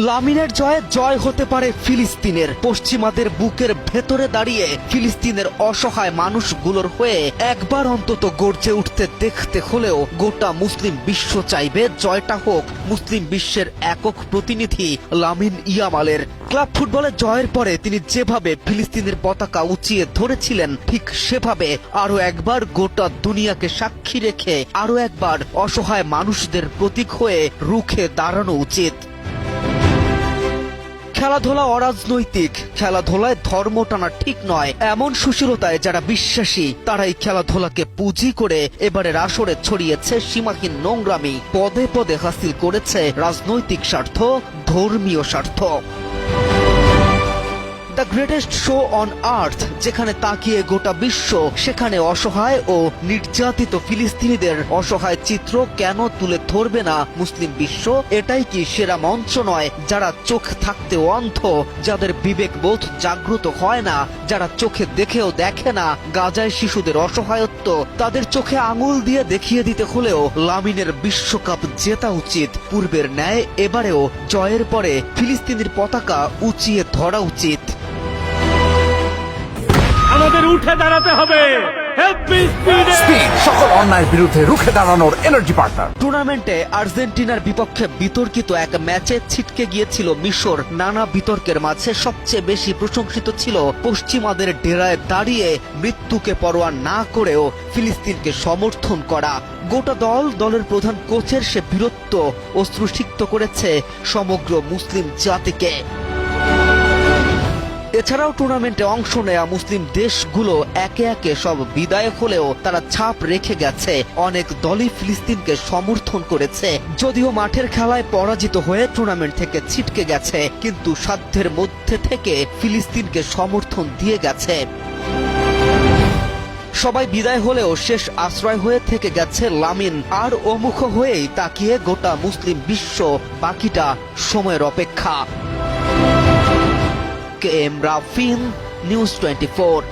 লামিনের জয়ে জয় হতে পারে ফিলিস্তিনের। পশ্চিমাদের বুকের ভেতরে দাঁড়িয়ে ফিলিস্তিনের অসহায় মানুষগুলোর হয়ে একবার অন্তত গর্জে উঠতে দেখতে হলেও গোটা মুসলিম বিশ্ব চাইবে জয়টা হোক মুসলিম বিশ্বের একক প্রতিনিধি লামিন ইয়ামালের। ক্লাব ফুটবলে জয়ের পরে তিনি যেভাবে ফিলিস্তিনের পতাকা উঁচিয়ে ধরেছিলেন, ঠিক সেভাবে আরো একবার গোটা দুনিয়াকে সাক্ষী রেখে আরো একবার অসহায় মানুষদের প্রতীক হয়ে রুখে দাঁড়ানো উচিত। খেলাধুলা অরাজনৈতিক, খেলাধুলায় ধর্ম টানা ঠিক নয়, এমন সুশীলতায় যারা বিশ্বাসী তারাই খেলাধুলাকে পুঁজি করে এবারের আসরে ছড়িয়েছে সীমাহীন নোংরামি, পদে পদে হাসিল করেছে রাজনৈতিক স্বার্থ, ধর্মীয় স্বার্থ। The greatest show on earth, যেখানে তাকিয়ে গোটা বিশ্ব, সেখানে অসহায় ও নির্যাতিত ফিলিস্তিনিদের অসহায় চিত্র কেন তুলে ধরবে না মুসলিম বিশ্ব? এটাই কি সেরা মঞ্চ নয়? যারা চোখ থাকতেও অন্ধ, যাদের বিবেকবোধ জাগ্রত হয় না, যারা চোখে দেখেও দেখে না গাজায় শিশুদের অসহায়ত্ব, তাদের চোখে আঙুল দিয়ে দেখিয়ে দিতে হলেও লামিনের বিশ্বকাপ জেতা উচিত। পূর্বের ন্যায় এবারেও জয়ের পরে ফিলিস্তিনের পতাকা উঁচিয়ে ধরা উচিত। আমাদের উঠে দাঁড়াতে হবে। স্পিড, সকল অন্যায়ের বিরুদ্ধে রুখে দাঁড়ানোর এনার্জি পার্টনার। টুর্নামেন্টে আর্জেন্টিনার বিপক্ষে বিতর্কিত এক ম্যাচে ছিটকে গিয়েছিল মিশর। নানা বিতর্কের মাঝে সবচেয়ে বেশি প্রশংসিত ছিল পশ্চিমাদের ডেরায় দাঁড়িয়ে মৃত্যুকে পরোয়া না করেও ফিলিস্তিনকে সমর্থন করা। গোটা দলের প্রধান কোচের সে বীরত্ব অশ্রুসিক্ত করেছে সমগ্র মুসলিম জাতিকে। এছাড়াও টুর্নামেন্টে অংশ নেয়া মুসলিম দেশগুলো একে একে সব বিদায় হলেও তারা ছাপ রেখে গেছে। অনেক দলই ফিলিস্তিনকে সমর্থন করেছে, যদিও মাঠের খেলায় পরাজিত হয়ে টুর্নামেন্ট থেকে ছিটকে গেছে, কিন্তু সাধ্যের মধ্যে থেকে ফিলিস্তিনকে সমর্থন দিয়ে গেছে। সবাই বিদায় হলেও শেষ আশ্রয় হয়ে থেকে গেছে লামিন, আর ওমুখ হয়েই তাকিয়ে গোটা মুসলিম বিশ্ব। বাকিটা সময়ের অপেক্ষা। KM Rafin, News 24।